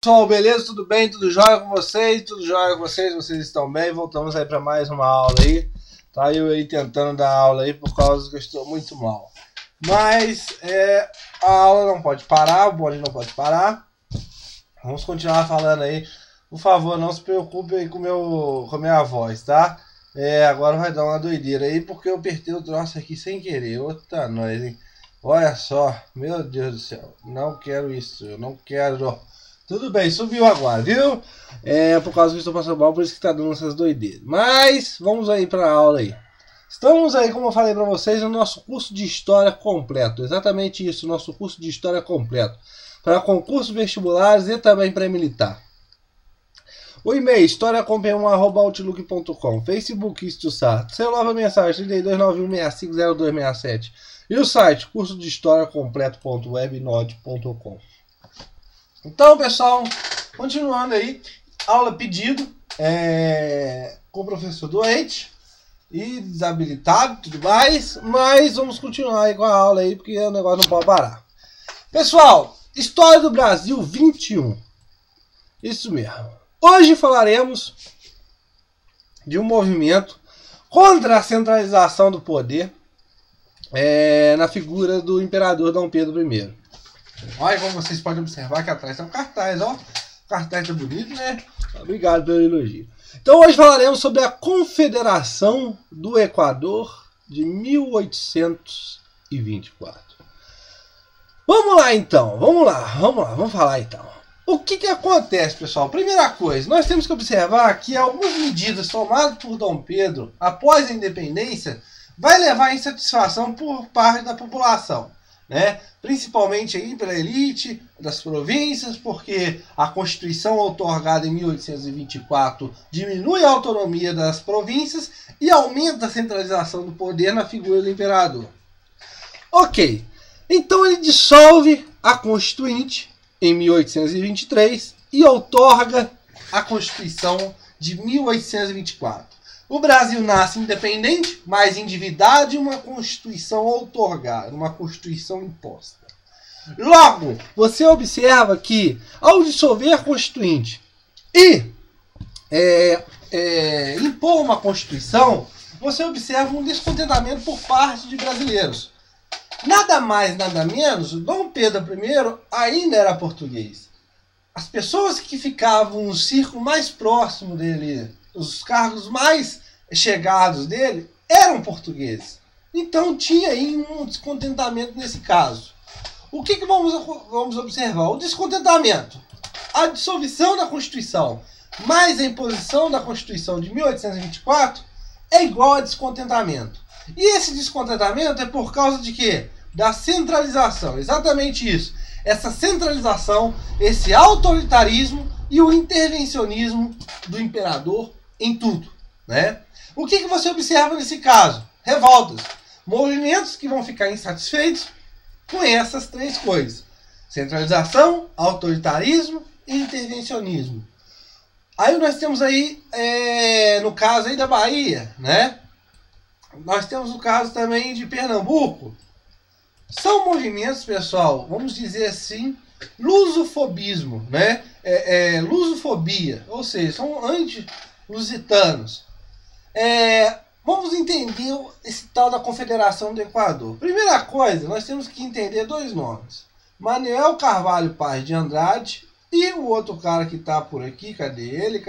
Pessoal, beleza? Tudo bem? Tudo jóia com vocês? Tudo jóia com vocês? Vocês estão bem? Voltamos aí para mais uma aula aí. Tá eu aí tentando dar aula aí por causa que eu estou muito mal. Mas a aula não pode parar, o bonde não pode parar. Vamos continuar falando aí. Por favor, não se preocupe aí com a minha voz, tá? Agora vai dar uma doideira aí porque eu apertei o troço aqui sem querer. Outra nós, hein? Olha só, meu Deus do céu. Não quero isso, eu não quero. Tudo bem, subiu agora, viu? Por causa que eu estou passando mal, por isso que tá dando essas doideiras. Mas vamos aí para a aula aí. Estamos aí, como eu falei para vocês, no nosso curso de História completo. Exatamente isso, nosso curso de História completo. Para concursos vestibulares e também para militar. O e-mail, historiacomp1@outlook.com. Facebook, Istussar. Celular para mensagem, 3291650267. E o site, curso de história completo.webnode.com. Então, pessoal, continuando aí, aula pedido, com o professor doente e desabilitado e tudo mais, mas vamos continuar aí com a aula aí, porque o negócio não pode parar. Pessoal, História do Brasil 21. Isso mesmo. Hoje falaremos de um movimento contra a centralização do poder na figura do imperador Dom Pedro I. Olha como vocês podem observar que atrás tem um cartaz, ó. O cartaz tá bonito, né? Obrigado pelo elogio. Então hoje falaremos sobre a Confederação do Equador de 1824. Vamos lá então, vamos falar então. O que acontece, pessoal? Primeira coisa, nós temos que observar que algumas medidas tomadas por Dom Pedro após a independência vai levar à insatisfação por parte da população, né? Principalmente aí pela elite das províncias, porque a Constituição outorgada em 1824 diminui a autonomia das províncias e aumenta a centralização do poder na figura do imperador. Ok, então ele dissolve a Constituinte em 1823 e outorga a Constituição de 1824. O Brasil nasce independente, mas endividado e uma Constituição outorgada, uma Constituição imposta. Logo, você observa que, ao dissolver a Constituinte e impor uma Constituição, você observa um descontentamento por parte de brasileiros. Nada mais, nada menos, Dom Pedro I ainda era português. As pessoas que ficavam no círculo mais próximo dele, os cargos mais chegados dele, eram portugueses. Então tinha aí um descontentamento nesse caso. O que vamos observar? O descontentamento. A dissolução da Constituição mais a imposição da Constituição de 1824 é igual a descontentamento. E esse descontentamento é por causa de quê? Da centralização. Exatamente isso. Essa centralização, esse autoritarismo e o intervencionismo do imperador em tudo, né? O que você observa nesse caso? Revoltas. Movimentos que vão ficar insatisfeitos com essas três coisas. Centralização, autoritarismo e intervencionismo. Aí nós temos aí, no caso aí da Bahia, né? Nós temos o caso também de Pernambuco. São movimentos, pessoal, vamos dizer assim, lusofobismo, né? Lusofobia, ou seja, são anti-lusitanos. Vamos entender esse tal da Confederação do Equador. Primeira coisa, nós temos que entender dois nomes. Manuel Carvalho Paz de Andrade e o outro cara que está por aqui. Cadê ele?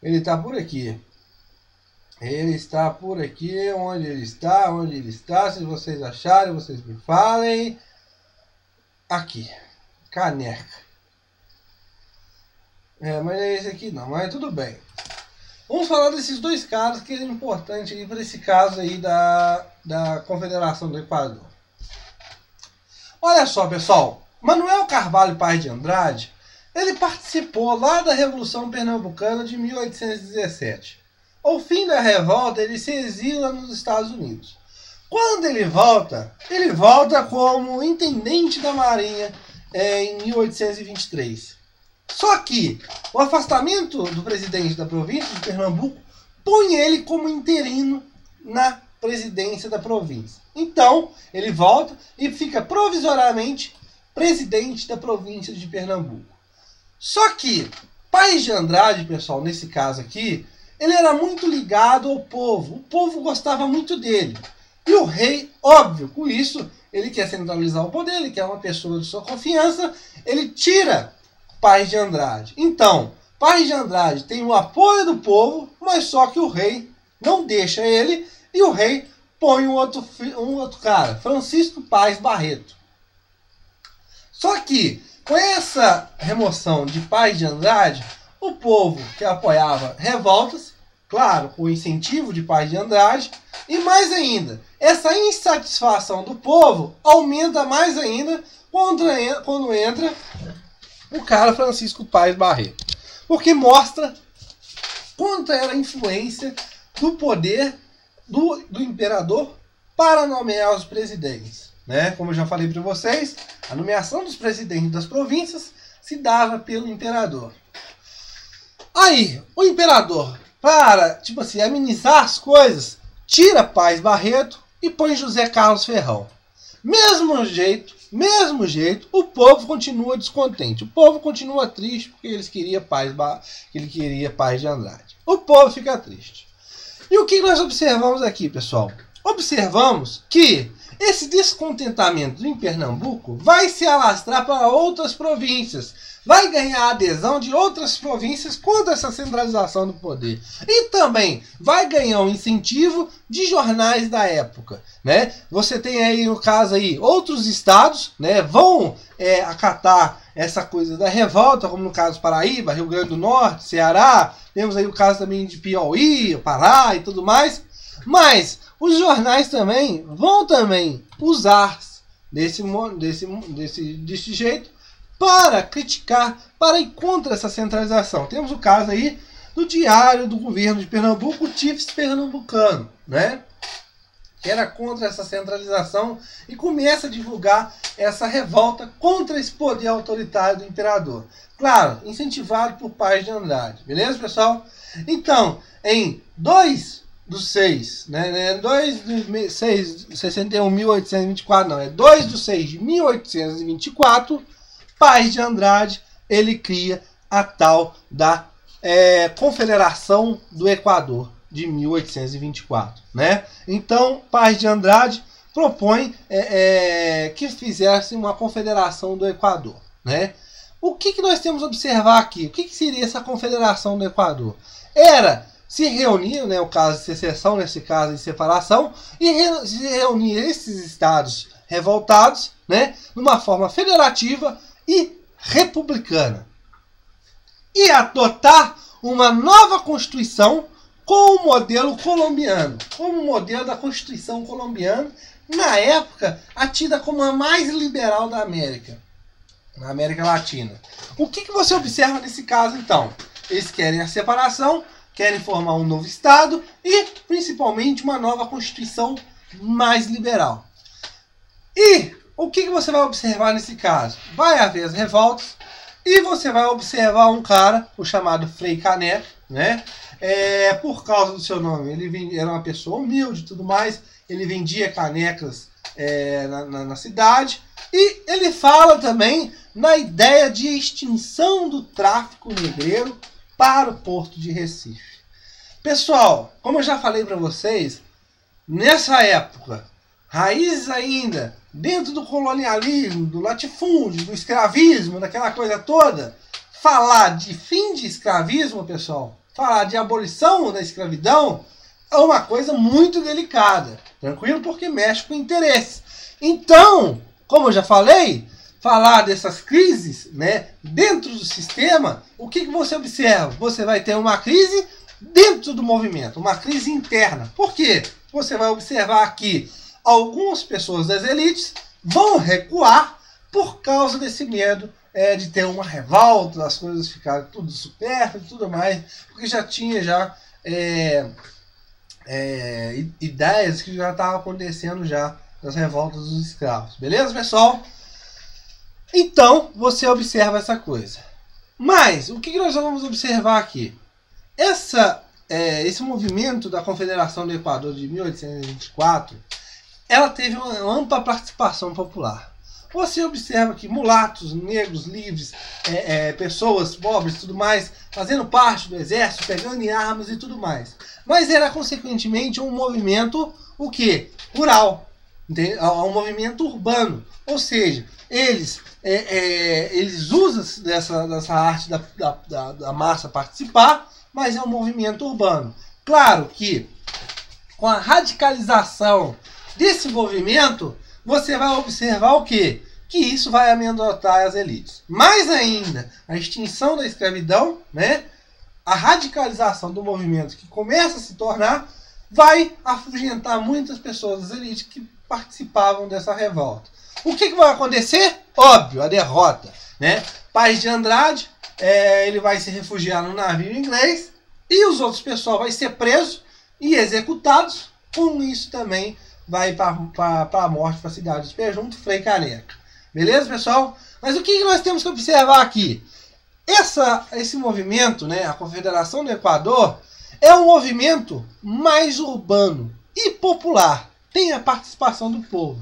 Ele está por aqui. Ele está por aqui. Onde ele está? Se vocês acharem, vocês me falem. Aqui. Caneca. Mas não é esse aqui não, mas tudo bem. Vamos falar desses dois caras que é importante aí para esse caso aí da Confederação do Equador. Olha só, pessoal. Manuel Carvalho Paz de Andrade, ele participou lá da Revolução Pernambucana de 1817. Ao fim da revolta, ele se exila nos Estados Unidos. Quando ele volta como intendente da Marinha em 1823. Só que o afastamento do presidente da província de Pernambuco põe ele como interino na presidência da província. Então, ele volta e fica provisoriamente presidente da província de Pernambuco. Só que Paes de Andrade, pessoal, nesse caso aqui, ele era muito ligado ao povo. O povo gostava muito dele. E o rei, óbvio, com isso, ele quer centralizar o poder, ele quer uma pessoa de sua confiança, ele tira Paes de Andrade. Então, Paes de Andrade tem o apoio do povo, mas só que o rei não deixa ele, e o rei põe um outro cara, Francisco Paes Barreto. Só que, com essa remoção de Paes de Andrade, o povo que apoiava revoltas, claro, com o incentivo de Paes de Andrade, e mais ainda, essa insatisfação do povo aumenta mais ainda quando entra o cara Francisco Paes Barreto. Porque mostra quanto era a influência do poder do imperador para nomear os presidentes. Né? Como eu já falei para vocês, a nomeação dos presidentes das províncias se dava pelo imperador. Aí, o imperador, para tipo assim, amenizar as coisas, tira Paes Barreto e põe José Carlos Ferrão. Mesmo jeito, o povo continua descontente. O povo continua triste porque ele queria Paes de Andrade. O povo fica triste. E o que nós observamos aqui, pessoal? Observamos que esse descontentamento em Pernambuco vai se alastrar para outras províncias. Vai ganhar adesão de outras províncias contra essa centralização do poder. E também vai ganhar um incentivo de jornais da época. Né? Você tem aí, no caso, aí, outros estados, né, vão acatar essa coisa da revolta, como no caso Paraíba, Rio Grande do Norte, Ceará. Temos aí o caso também de Piauí, Pará e tudo mais. Mas os jornais também vão usar desse jeito para criticar, para ir contra essa centralização. Temos o caso aí do Diário do Governo de Pernambuco, o Tifes Pernambucano, né? Que era contra essa centralização e começa a divulgar essa revolta contra esse poder autoritário do imperador. Claro, incentivado por Paes de Andrade. Beleza, pessoal? Então, em 2 de 6, né? 2 de 6, 61.824, não, é 2 de 6 de 1824, Paes de Andrade, ele cria a tal da Confederação do Equador de 1824, né? Então, Paes de Andrade propõe que fizesse uma confederação do Equador, né? O que nós temos a observar aqui? O que seria essa confederação do Equador? Era se reunir, né, o caso de secessão, nesse caso de separação, e se reunir esses estados revoltados, né, numa forma federativa e republicana. E adotar uma nova Constituição com o modelo colombiano, como o modelo da Constituição colombiana, na época, a tida como a mais liberal da América, na América Latina. O que você observa nesse caso, então? Eles querem a separação, querem formar um novo Estado e, principalmente, uma nova Constituição mais liberal. E o que você vai observar nesse caso? Vai haver as revoltas e você vai observar um cara, o chamado Frei Caneca, né? Por causa do seu nome, ele era uma pessoa humilde e tudo mais, ele vendia canecas na cidade, e ele fala também na ideia de extinção do tráfico negreiro para o Porto de Recife. Pessoal, como eu já falei para vocês, nessa época, raízes ainda dentro do colonialismo, do latifúndio, do escravismo, daquela coisa toda, falar de fim de escravismo, pessoal, falar de abolição da escravidão é uma coisa muito delicada, tranquilo? Porque mexe com interesse. Então, como eu já falei, falar dessas crises, né, dentro do sistema, o que você observa? Você vai ter uma crise dentro do movimento, uma crise interna. Por quê? Você vai observar que algumas pessoas das elites vão recuar por causa desse medo de ter uma revolta, as coisas ficarem tudo supérfluo e tudo mais, porque já tinha ideias que já estavam acontecendo já das revoltas dos escravos. Beleza, pessoal? Então, você observa essa coisa. Mas, o que nós vamos observar aqui? Esse movimento da Confederação do Equador de 1824, ela teve uma ampla participação popular. você observa que mulatos, negros, livres, pessoas pobres e tudo mais, fazendo parte do exército, pegando em armas e tudo mais. Mas era, consequentemente, um movimento, o quê? Rural. Um movimento urbano. Ou seja, eles usam dessa arte da massa participar, mas é um movimento urbano. Claro que, com a radicalização desse movimento, você vai observar o quê? Que isso vai amedrontar as elites. Mais ainda, a extinção da escravidão, né? A radicalização do movimento que começa a se tornar, vai afugentar muitas pessoas das elites que participavam dessa revolta. O que vai acontecer? Óbvio, a derrota, né? Paes de Andrade, ele vai se refugiar no navio inglês e os outros pessoal vai ser presos e executados. Com isso também vai para a morte, para a cidade de Pé-Junto, Frei Caneca. Beleza, pessoal? Mas o que nós temos que observar aqui? Esse movimento, né, a Confederação do Equador, é um movimento mais urbano e popular. Tem a participação do povo.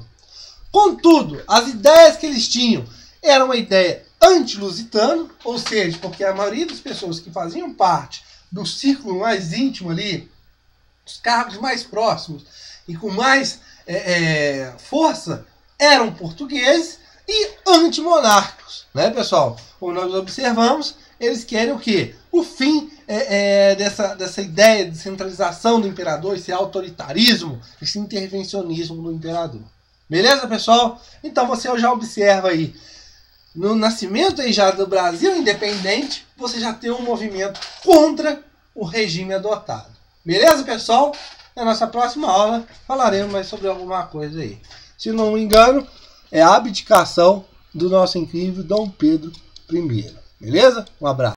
Contudo, as ideias que eles tinham eram uma ideia anti-lusitano, ou seja, porque a maioria das pessoas que faziam parte do círculo mais íntimo ali, os cargos mais próximos e com mais força, eram portugueses e antimonárquicos, né, pessoal? Como nós observamos, eles querem o quê? O fim dessa ideia de centralização do imperador, esse autoritarismo, esse intervencionismo do imperador. Beleza, pessoal? Então você já observa aí, no nascimento aí já do Brasil independente, você já tem um movimento contra o regime adotado. Beleza, pessoal? Na nossa próxima aula falaremos mais sobre alguma coisa aí. Se não me engano, é a abdicação do nosso incrível Dom Pedro I. Beleza? Um abraço.